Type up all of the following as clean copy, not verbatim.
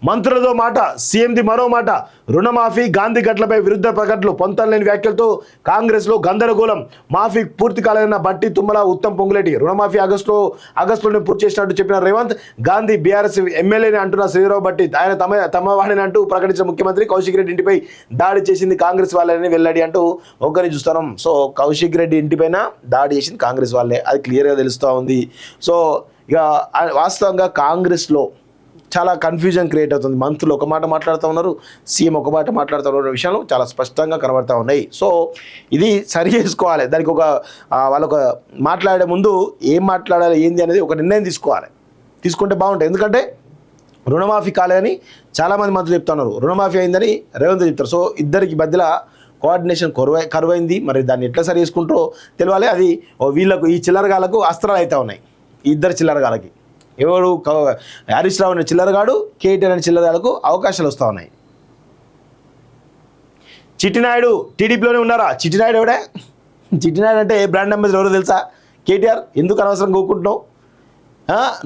మంత్రులతో మాట, సీఎంది మరో మాట. రుణమాఫీ, గాంధీ ఘటనపై విరుద్ధ ప్రకటనలు, పొంతనలేని వ్యాఖ్యలతో కాంగ్రెస్లో గందరగోళం. మాఫీ పూర్తి కాలేదన్న బట్టి, తుమ్మల, ఉత్తమ్ పొంగులేటి. రుణమాఫీ ఆగస్టులోనే పూర్తి చేసినట్టు చెప్పిన రేవంత్, గాంధీ బీఆర్ఎస్ ఎమ్మెల్యేని అంటున్న శ్రీరావు బట్టి, ఆయన తమ వాడిని అంటూ ప్రకటించిన ముఖ్యమంత్రి, కౌశిక్ రెడ్డి ఇంటిపై దాడి చేసింది కాంగ్రెస్ వాళ్ళని వెల్లడి అంటూ ఒకరిని చూస్తున్నాం. సో కౌశిక్ రెడ్డి ఇంటిపైన దాడి చేసింది కాంగ్రెస్ వాళ్ళే, అది క్లియర్గా తెలుస్తూ ఉంది. సో ఇక వాస్తవంగా కాంగ్రెస్లో చాలా కన్ఫ్యూజన్ క్రియేట్ అవుతుంది. మంత్రులు ఒక మాట మాట్లాడుతూ ఉన్నారు, సీఎం ఒక మాట మాట్లాడుతూ ఉన్న విషయాలు చాలా స్పష్టంగా కనబడతా ఉన్నాయి. సో ఇది సరి చేసుకోవాలి. దానికి వాళ్ళొక మాట్లాడే ముందు ఏం మాట్లాడాలి ఏంది అనేది ఒక నిర్ణయం తీసుకుంటే బాగుంటుంది. ఎందుకంటే రుణమాఫీ కాలేదని చాలామంది మంత్రులు చెప్తున్నారు, రుణమాఫీ అయిందని రేవంత్ చెప్తారు. సో ఇద్దరికి మధ్యలో కోఆర్డినేషన్ కరువైంది. మరి దాన్ని ఎట్లా సరి చేసుకుంటారో తెలియాలి. అది వీళ్ళకు, ఈ చిల్లరగాళ్ళకు అస్త్రాలు అయితే ఉన్నాయి. ఈ ఇద్దరు చిల్లరగాళ్ళకి, ఎవరు హరీష్ రావు అనే చిల్లరగాడు, కేటీఆర్ అనే చిల్లరగాళ్ళకు అవకాశాలు వస్తూ ఉన్నాయి. చిట్టినాయుడు టీడీపీలోనే ఉన్నారా? చిట్టినాయుడు ఎవడే? చిట్టినాయుడు అంటే బ్రాండ్ అంబాసిడర్ ఎవరో తెలుసా? కేటీఆర్. ఎందుకు అనవసరం కోరుకుంటున్నావు?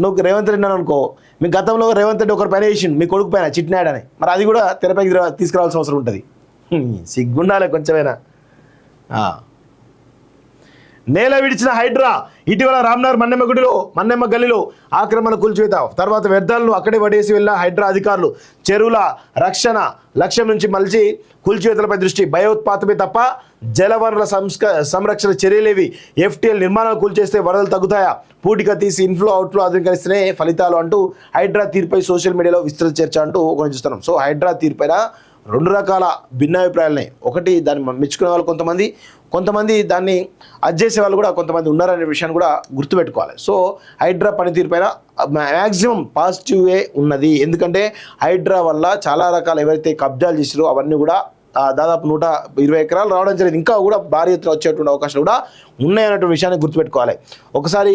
నువ్వు రేవంత్ రెడ్డి అని అనుకో, మీ గతంలో రేవంత్ రెడ్డి ఒకరి పైన వేసిండు, మీ కొడుకు పైన చిట్టినాయుడు అని. మరి అది కూడా తెరపైకి తీసుకురావాల్సిన అవసరం ఉంటుంది. సిగ్గుండాలి కొంచెమైనా. నేల విడిచిన హైడ్రా. ఇటీవల రామ్నగర్ మన్నెమ్మ గల్లీలో ఆక్రమణ కూల్చివేత, తర్వాత వ్యర్థాలను అక్కడే పడేసి వెళ్ళిన హైడ్రా అధికారులు. చెరువుల రక్షణ లక్ష్యం నుంచి మలిచి కూల్చివేతలపై దృష్టి. భయోత్పాతమే తప్ప జలవనరుల సంరక్షణ చర్యలేవి. ఎఫ్టీఎల్ నిర్మాణాలు కూల్చేస్తే వరదలు తగ్గుతాయా? పూటిక తీసి ఇన్ఫ్లో అవుట్లో ఆధునీకరిస్తేనే ఫలితాలు అంటూ హైడ్రా తీర్పై సోషల్ మీడియాలో విస్తృత చర్చ అంటూ ఒకటి చూస్తున్నాం. సో హైడ్రా తీర్పైన రెండు రకాల భిన్నాభిప్రాయాలున్నాయి. ఒకటి దాన్ని మెచ్చుకునే వాళ్ళు కొంతమంది దాన్ని అడ్జేసే వాళ్ళు కూడా కొంతమంది ఉన్నారనే విషయాన్ని కూడా గుర్తుపెట్టుకోవాలి. సో హైడ్రా పనితీరు పైన మ్యాక్సిమం పాజిటివే ఉన్నది. ఎందుకంటే హైడ్రా వల్ల చాలా రకాల ఎవరైతే కబ్జాలు చేసారో అవన్నీ కూడా దాదాపు 120 ఎకరాలు రావడం జరిగింది. ఇంకా కూడా భారీ ఎత్తున వచ్చేటువంటి అవకాశాలు కూడా ఉన్నాయన్నటువంటి విషయాన్ని గుర్తుపెట్టుకోవాలి. ఒకసారి